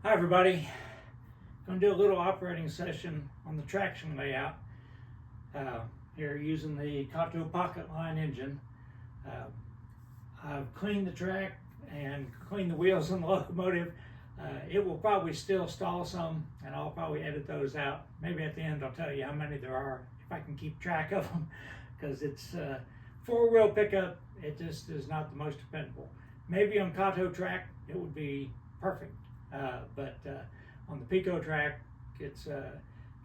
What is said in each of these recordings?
Hi everybody, going to do a little operating session on the traction layout here using the Kato Pocket Line engine. I've cleaned the track and cleaned the wheels on the locomotive. It will probably still stall some, and I'll probably edit those out. Maybe at the end I'll tell you how many there are if I can keep track of them, because it's four-wheel pickup. It just is not the most dependable. Maybe on Kato track it would be perfect. But on the Pico track, it's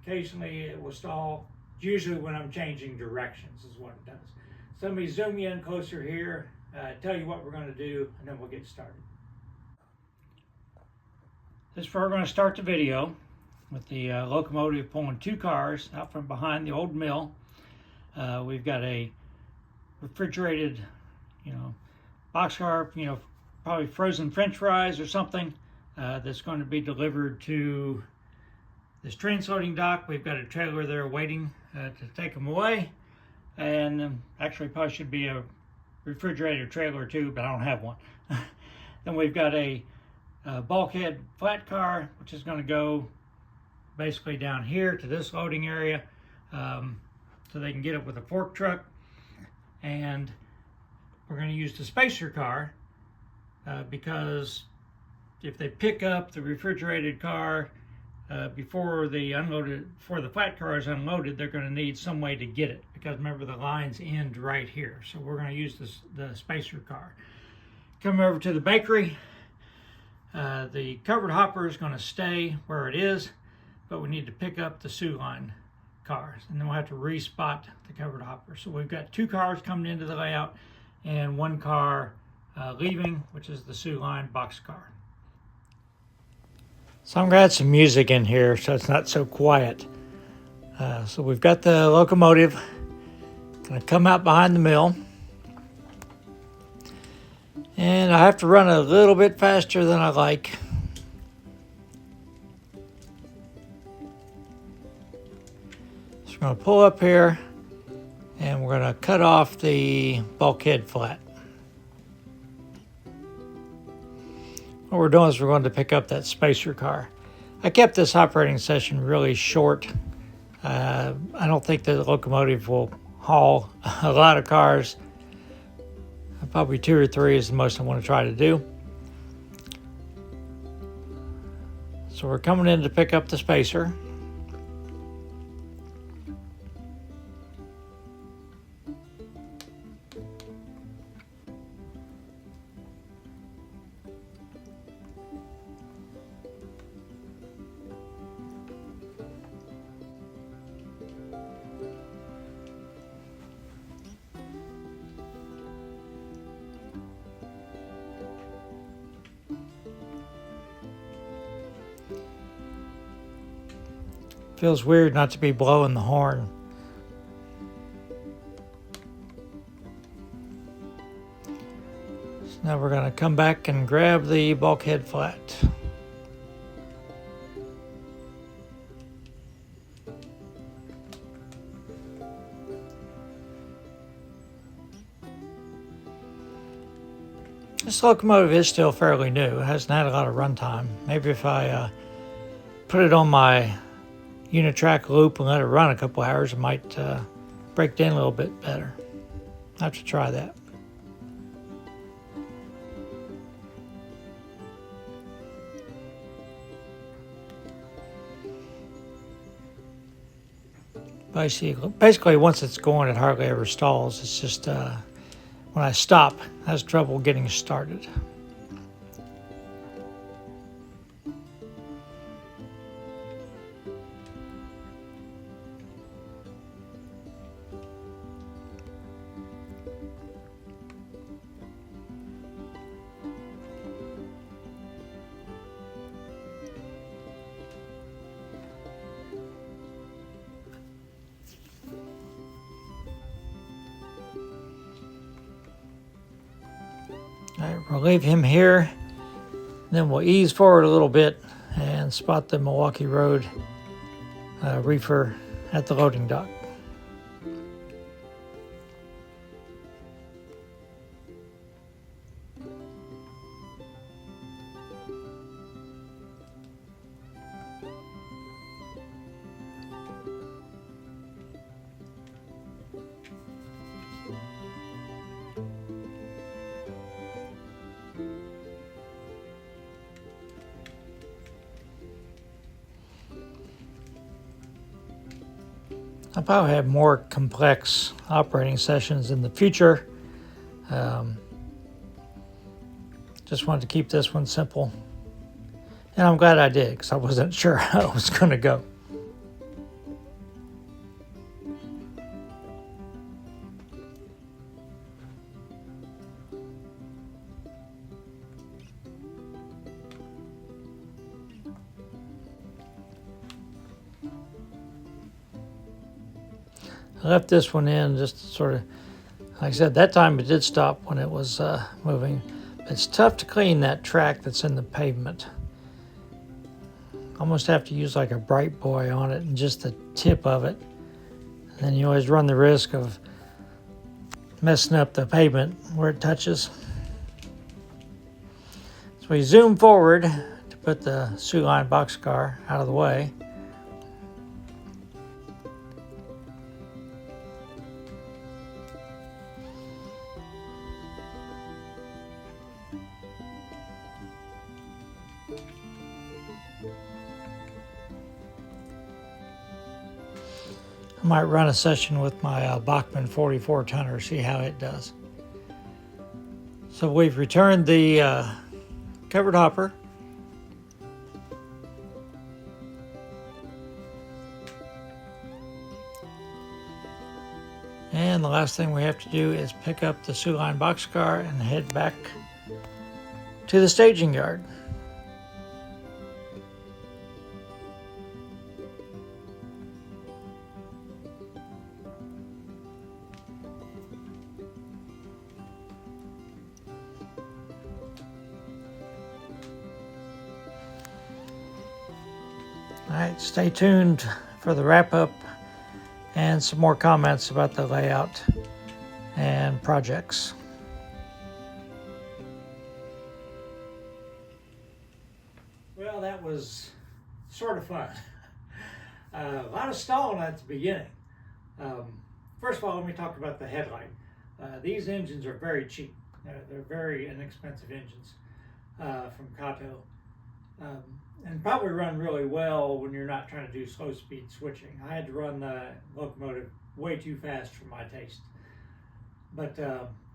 occasionally it will stall. Usually when I'm changing directions is what it does. So let me zoom you in closer here, tell you what we're going to do, and then we'll get started. This is where we're going to start the video with the locomotive pulling two cars out from behind the old mill. We've got a refrigerated, boxcar, probably frozen French fries or something. That's going to be delivered to this transloading dock. We've got a trailer there waiting to take them away, and actually probably should be a refrigerator trailer too, but I don't have one. Then we've got a bulkhead flat car, which is going to go basically down here to this loading area, so they can get it with a fork truck. And we're going to use the spacer car because if they pick up the refrigerated car before the flat car is unloaded, they're going to need some way to get it, because remember the lines end right here. So we're going to use the spacer car. Come over to the bakery. The covered hopper is going to stay where it is, but we need to pick up the Soo Line cars, and then we'll have to respot the covered hopper. So we've got two cars coming into the layout and one car leaving, which is the Soo Line boxcar. So I'm going to add some music in here so it's not so quiet. So we've got the locomotive going to come out behind the mill. And I have to run a little bit faster than I like. So we're going to pull up here and we're going to cut off the bulkhead flat. What we're doing is we're going to pick up that spacer car. I kept this operating session really short. I don't think the locomotive will haul a lot of cars. Probably 2 or 3 is the most I want to try to do. So we're coming in to pick up the spacer. Feels weird not to be blowing the horn. So now we're going to come back and grab the bulkhead flat. This locomotive is still fairly new. It hasn't had a lot of runtime. Maybe if I put it on my Unitrack loop and let it run a couple hours, it might break down a little bit better. I'll have to try that. Basically, once it's going, it hardly ever stalls. It's just when I stop, it has trouble getting started. All right, we'll leave him here. Then we'll ease forward a little bit and spot the Milwaukee Road reefer at the loading dock. I'll probably have more complex operating sessions in the future. Just wanted to keep this one simple. And I'm glad I did, because I wasn't sure how it was going to go. I left this one in just to sort of, like I said, that time it did stop when it was moving. It's tough to clean that track that's in the pavement. Almost have to use like a bright boy on it and just the tip of it. And then you always run the risk of messing up the pavement where it touches. So we zoom forward to put the Soo Line boxcar out of the way. I might run a session with my Bachmann 44 tonner, see how it does. So we've returned the covered hopper. And the last thing we have to do is pick up the Soo Line boxcar and head back to the staging yard. All right, stay tuned for the wrap up and some more comments about the layout and projects. Well, that was sort of fun. A lot of stalling at the beginning. First of all, let me talk about the headlight. These engines are very cheap. They're very inexpensive engines from Kato. And probably run really well when you're not trying to do slow speed switching. I had to run the locomotive way too fast for my taste. But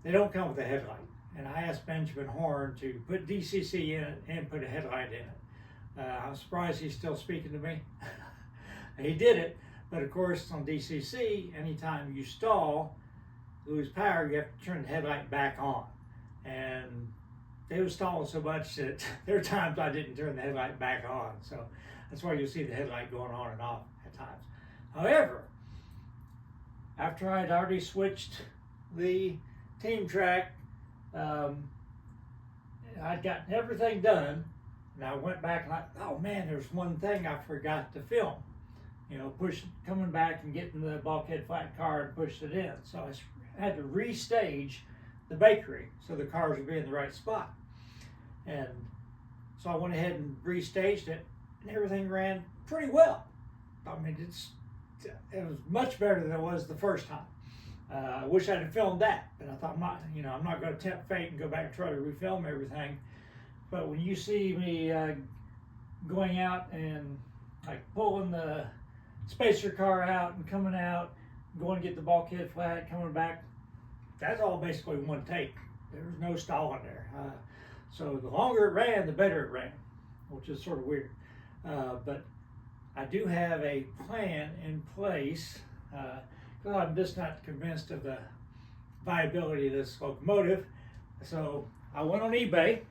they don't come with a headlight. And I asked Benjamin Horn to put DCC in it and put a headlight in it. I'm surprised he's still speaking to me. He did it, but of course on DCC, anytime you stall, lose power, you have to turn the headlight back on. And they were stalling so much that there are times I didn't turn the headlight back on. So that's why you'll see the headlight going on and off at times. However, after I'd already switched the team track, I'd gotten everything done, and I went back and oh man, there's one thing I forgot to film. You know, coming back and getting the bulkhead flat car and pushed it in. So I had to restage the bakery so the cars would be in the right spot. And so I went ahead and restaged it, and everything ran pretty well. I mean, it was much better than it was the first time. I wish I'd have filmed that, but I thought, I'm not going to tempt fate and go back and try to refilm everything. But when you see me going out and like pulling the spacer car out and coming out, going to get the bulkhead flat, coming back, that's all basically one take. There was no stalling there. So the longer it ran, the better it ran, which is sort of weird. But I do have a plan in place because I'm just not convinced of the viability of this locomotive. So I went on eBay.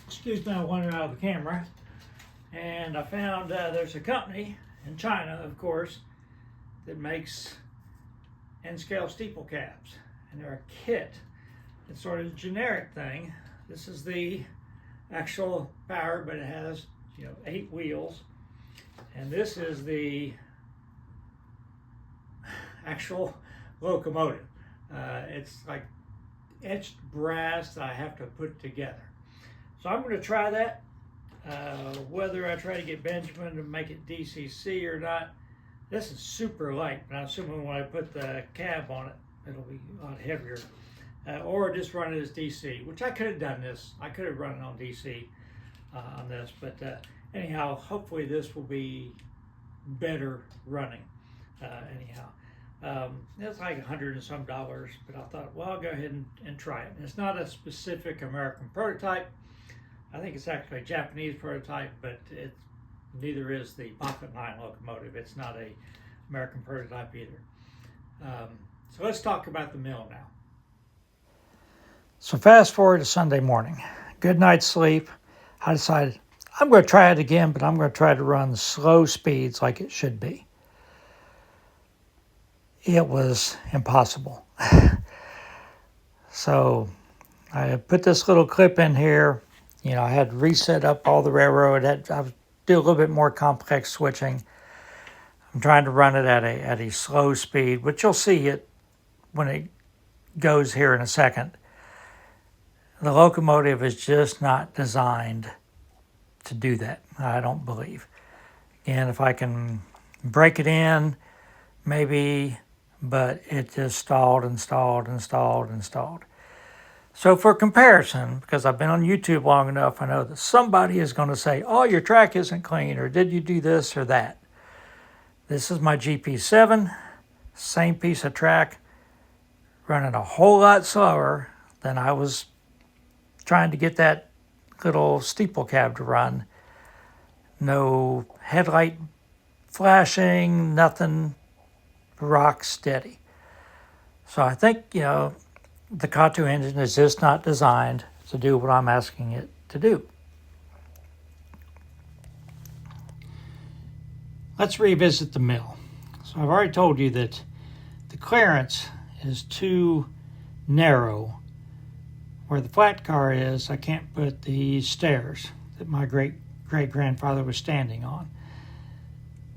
Excuse me, I wandered out of the camera. And I found there's a company in China, of course, that makes N-scale steeple cabs. And they're a kit. It's sort of a generic thing. This is the actual power, but it has 8 wheels. And this is the actual locomotive. It's like etched brass that I have to put together. So I'm going to try that. Whether I try to get Benjamin to make it DCC or not, this is super light, but I'm assuming when I put the cab on it, it'll be a lot heavier. Or just run it as DC, which I could have done this. I could have run it on DC on this, but anyhow, hopefully this will be better running. anyhow. It's like $100 and some, but I thought, well, I'll go ahead and try it. And it's not a specific American prototype. I think it's actually a Japanese prototype, but neither is the Pocket 9 locomotive. It's not a American prototype either. So let's talk about the mill now. So fast forward to Sunday morning. Good night's sleep. I decided I'm going to try it again, but I'm going to try to run slow speeds like it should be. It was impossible. So I put this little clip in here. You know, I had to reset up all the railroad. I would do a little bit more complex switching. I'm trying to run it at a slow speed, which you'll see it when it goes here in a second. The locomotive is just not designed to do that, I don't believe. And if I can break it in, maybe, but it just stalled and stalled and stalled and stalled. So for comparison, because I've been on YouTube long enough, I know that somebody is going to say, oh, your track isn't clean, or did you do this or that? This is my GP7, same piece of track, running a whole lot slower than I was trying to get that little steeple cab to run. No headlight flashing, nothing, rock steady. So I think, you know, the Kato engine is just not designed to do what I'm asking it to do. Let's revisit the mill. So I've already told you that the clearance is too narrow. Where the flat car is, I can't put the stairs that my great-grandfather was standing on.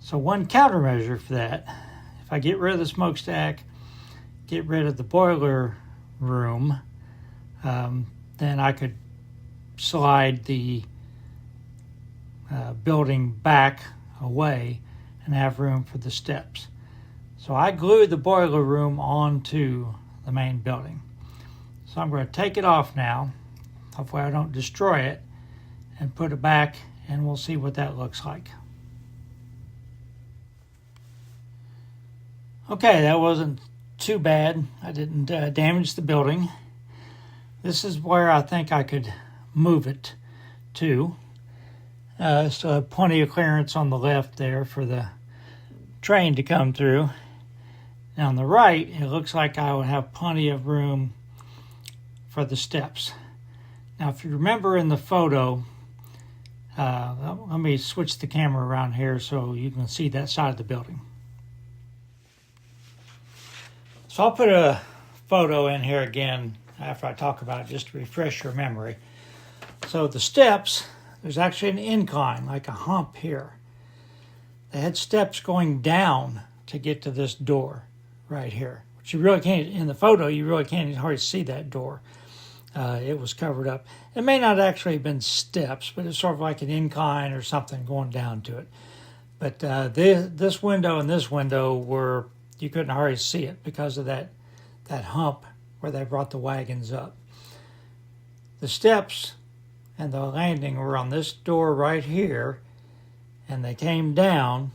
So one countermeasure for that, if I get rid of the smokestack, get rid of the boiler room, then I could slide the building back away and have room for the steps. So I glued the boiler room onto the main building. So I'm going to take it off now. Hopefully I don't destroy it, and put it back, and we'll see what that looks like. Okay, that wasn't too bad. I didn't damage the building. This is where I think I could move it to. Still have plenty of clearance on the left there for the train to come through. Now on the right, it looks like I would have plenty of room for the steps. Now if you remember in the photo, let me switch the camera around here so you can see that side of the building. So I'll put a photo in here again after I talk about it, just to refresh your memory. So the steps, there's actually an incline, like a hump here. They had steps going down to get to this door right here, which you really can't, in the photo, you really can't hardly see that door. It was covered up. It may not actually have been steps, but it's sort of like an incline or something going down to it. But this window and this window were, you couldn't hardly see it because of that hump where they brought the wagons up. The steps and the landing were on this door right here, and they came down,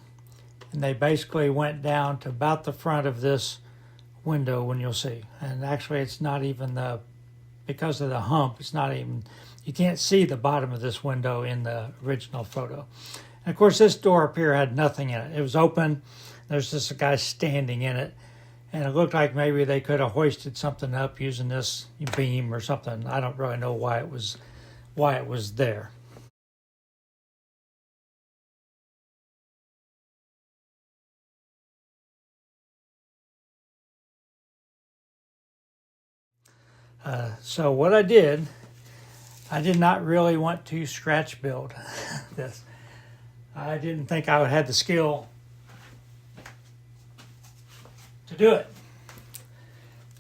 and they basically went down to about the front of this window, when you'll see. And actually it's not even because of the hump, it's not even, you can't see the bottom of this window in the original photo. And of course this door up here had nothing in it. It was open. There's just a guy standing in it, and it looked like maybe they could have hoisted something up using this beam or something. I don't really know why it was there. So what I did not really want to scratch build this. I didn't think I would have the skill to do it.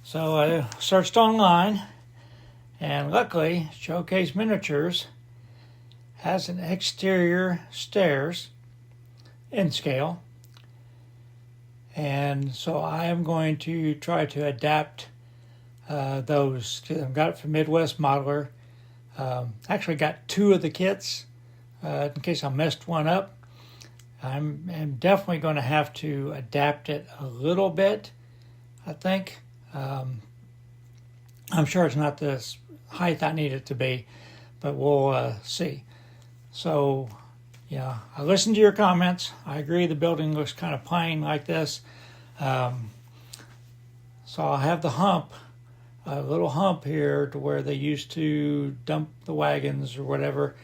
So I searched online, and luckily Showcase Miniatures has an exterior stairs in scale. And so I am going to try to adapt those. I've got it from Midwest Modeler. Actually got two of the kits in case I messed one up. I'm definitely going to have to adapt it a little bit, I think. I'm sure it's not the height I need it to be, but we'll see. So, yeah, I listened to your comments. I agree the building looks kind of plain like this. So I'll have the hump, a little hump here to where they used to dump the wagons or whatever,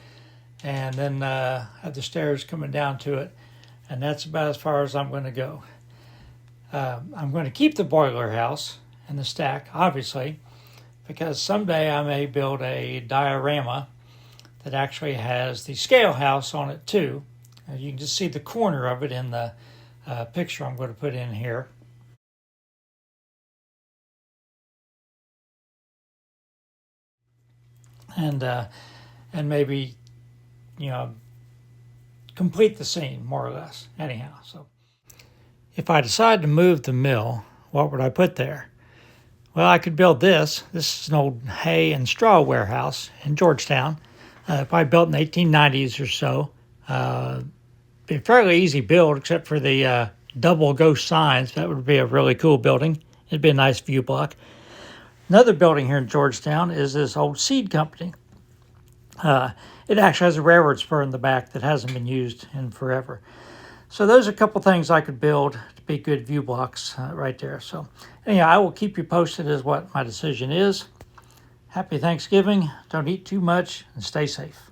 and then have the stairs coming down to it. And that's about as far as I'm going to go. I'm going to keep the boiler house and the stack, obviously, because someday I may build a diorama that actually has the scale house on it too. You can just see the corner of it in the picture I'm going to put in here. And maybe, complete the scene more or less. Anyhow, so if I decide to move the mill, what would I put there? Well, I could build this. This is an old hay and straw warehouse in Georgetown. Probably built in the 1890s or so. Be a fairly easy build, except for the double ghost signs. That would be a really cool building. It'd be a nice view block. Another building here in Georgetown is this old seed company. It actually has a railroad spur in the back that hasn't been used in forever. So those are a couple things I could build to be good view blocks right there. So anyhow, I will keep you posted as what my decision is. Happy Thanksgiving. Don't eat too much and stay safe.